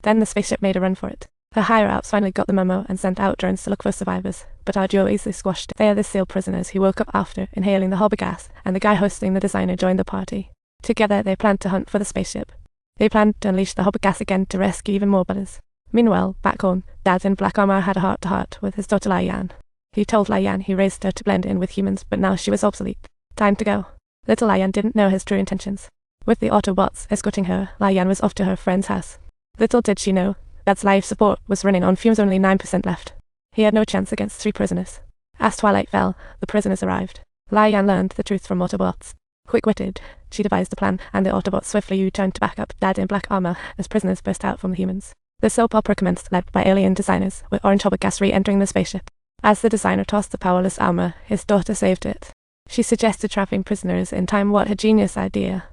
Then the spaceship made a run for it. The higher-ups finally got the memo and sent out drones to look for survivors, but our duo easily squashed it. They are the SEAL prisoners who woke up after inhaling the hobby gas, and the guy hosting the designer joined the party. Together, they planned to hunt for the spaceship. They planned to unleash the hobby gas again to rescue even more brothers. Meanwhile, back home, Dad in black armor had a heart-to-heart with his daughter Lai-Yan. He told Lai-Yan he raised her to blend in with humans, but now she was obsolete. Time to go. Little Lai-Yan didn't know his true intentions. With the Autobots escorting her, Lai-Yan was off to her friend's house. Little did she know, Dad's life support was running on fumes, only 9% left. He had no chance against 3 prisoners. As twilight fell, the prisoners arrived. Lai-Yan learned the truth from Autobots. Quick-witted, she devised a plan, and the Autobots swiftly U-turned to back up Dad in black armor as prisoners burst out from the humans. The soap opera commenced, led by alien designers, with orange hobby gas re-entering the spaceship. As the designer tossed the powerless armor, his daughter saved it. She suggested trapping prisoners in time. What a genius idea.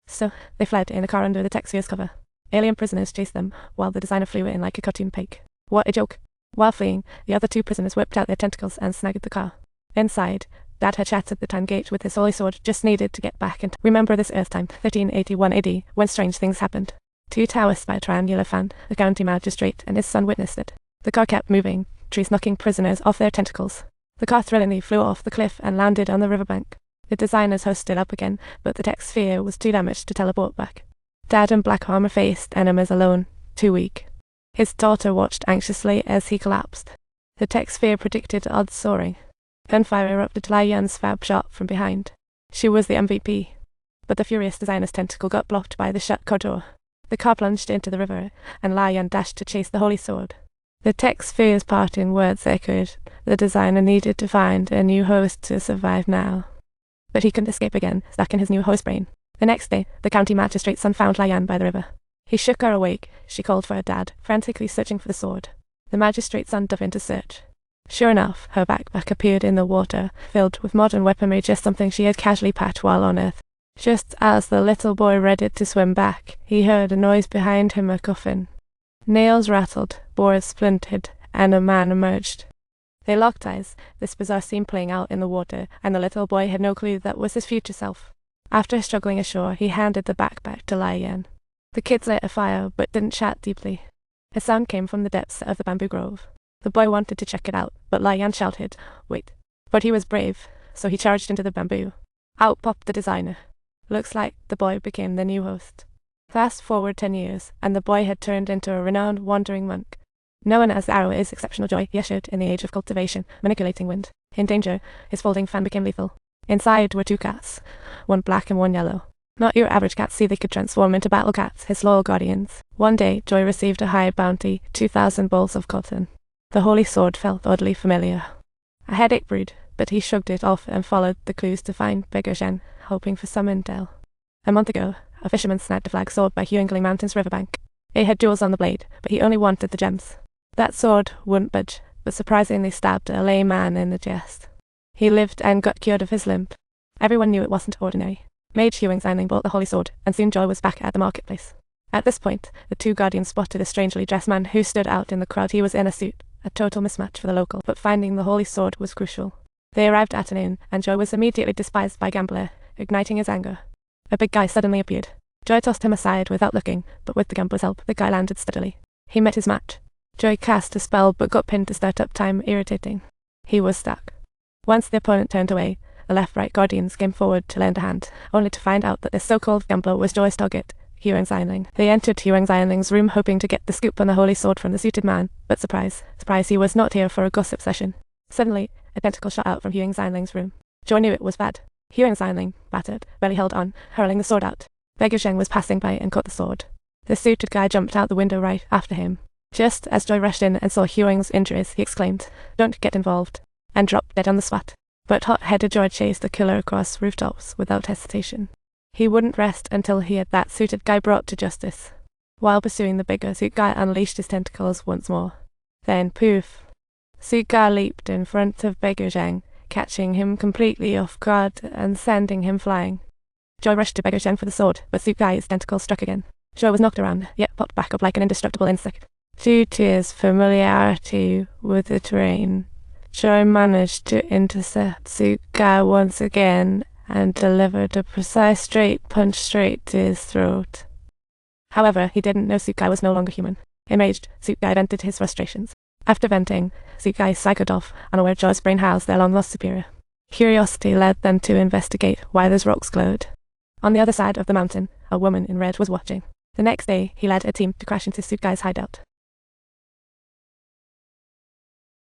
So, they fled in a car under the tech sphere's cover. Alien prisoners chased them, while the designer flew in like a cartoon pig. What a joke. While fleeing, the other 2 prisoners whipped out their tentacles and snagged the car. Inside, Dad had shattered the time gate with his holy sword, just needed to get back and remember this Earth time, 1381 AD, when strange things happened. 2 towers by a triangular fan, the county magistrate and his son witnessed it. The car kept moving, trees knocking prisoners off their tentacles. The car thrillingly flew off the cliff and landed on the riverbank. The designers hosted up again, but the tech sphere was too damaged to teleport back. Dad in black armor faced enemies alone, too weak. His daughter watched anxiously as he collapsed. The tech sphere predicted odds soaring. Gunfire erupted Lai-Yan's fab shot from behind. She was the MVP. But the furious designer's tentacle got blocked by the shut car door. The car plunged into the river, and Lai-Yan dashed to chase the holy sword. The tech sphere's parting words echoed. The designer needed to find a new host to survive now. But he couldn't escape again, stuck in his new host brain. The next day, the county magistrate's son found Lai-Yan by the river. He shook her awake. She called for her dad, frantically searching for the sword. The magistrate's son dove in to search. Sure enough, her backpack appeared in the water, filled with modern weaponry, just something she had casually packed while on Earth. Just as the little boy readied to swim back, he heard a noise behind him, a coffin. Nails rattled, boards splintered, and a man emerged. They locked eyes, this bizarre scene playing out in the water, and the little boy had no clue that was his future self. After struggling ashore, he handed the backpack to Lai-Yan. The kids lit a fire, but didn't chat deeply. A sound came from the depths of the bamboo grove. The boy wanted to check it out, but Lai-Yan shouted, "Wait." But he was brave, so he charged into the bamboo. Out popped the designer. Looks like the boy became the new host. Fast forward 10 years, and the boy had turned into a renowned wandering monk. Known as the Arrow is exceptional joy, he ushered in the age of cultivation, manipulating wind. In danger, his folding fan became lethal. Inside were 2 cats, one black and one yellow. Not your average cats, see they could transform into battle cats, his loyal guardians. One day, Joy received a high bounty, 2,000 balls of cotton. The holy sword felt oddly familiar. A headache brewed, but he shrugged it off and followed the clues to find Beggar Zheng, hoping for some intel. A month ago, a fisherman snagged a flag sword by Huangling Mountain's riverbank. It had jewels on the blade, but he only wanted the gems. That sword wouldn't budge, but surprisingly stabbed a lay man in the chest. He lived and got cured of his limp. Everyone knew it wasn't ordinary. Mage Huangling bought the holy sword, and soon Joy was back at the marketplace. At this point, the 2 guardians spotted a strangely dressed man who stood out in the crowd. He was in a suit, a total mismatch for the local, but finding the holy sword was crucial. They arrived at an inn, and Joy was immediately despised by Gambler, igniting his anger. A big guy suddenly appeared. Joy tossed him aside without looking, but with the Gambler's help, the guy landed steadily. He met his match. Joy cast a spell but got pinned to start up time, irritating. He was stuck. Once the opponent turned away, the left-right guardians came forward to lend a hand, only to find out that this so-called Gambler was Joy's target, Huangling. They entered Huangling's room hoping to get the scoop on the holy sword from the suited man, but surprise, he was not here for a gossip session. Suddenly, a tentacle shot out from Huangling's room. Joy knew it was bad. Huangling, battered, barely held on, hurling the sword out. Beggar Zheng was passing by and caught the sword. The suited guy jumped out the window right after him. Just as Joy rushed in and saw Huang's injuries, he exclaimed, "Don't get involved," and dropped dead on the spot. But hot-headed Joy chased the killer across rooftops without hesitation. He wouldn't rest until he had that suited guy brought to justice. While pursuing the bigger suit guy unleashed his tentacles once more. Then, poof. Suit guy leaped in front of Beggar Zheng, catching him completely off guard and sending him flying. Joy rushed to Beggar Zheng for the sword, but Suit guy's tentacles struck again. Joy was knocked around, yet popped back up like an indestructible insect. Due to his familiarity with the terrain, Joy managed to intercept Suit guy once again and delivered a precise straight punch straight to his throat. However, he didn't know Suit guy was no longer human. Enraged, Suit Guy vented his frustrations. After venting, Suit Guy cycled off, unaware Jaw's brain housed their long-lost superior. Curiosity led them to investigate why those rocks glowed. On the other side of the mountain, a woman in red was watching. The next day, he led a team to crash into Suit Guy's hideout.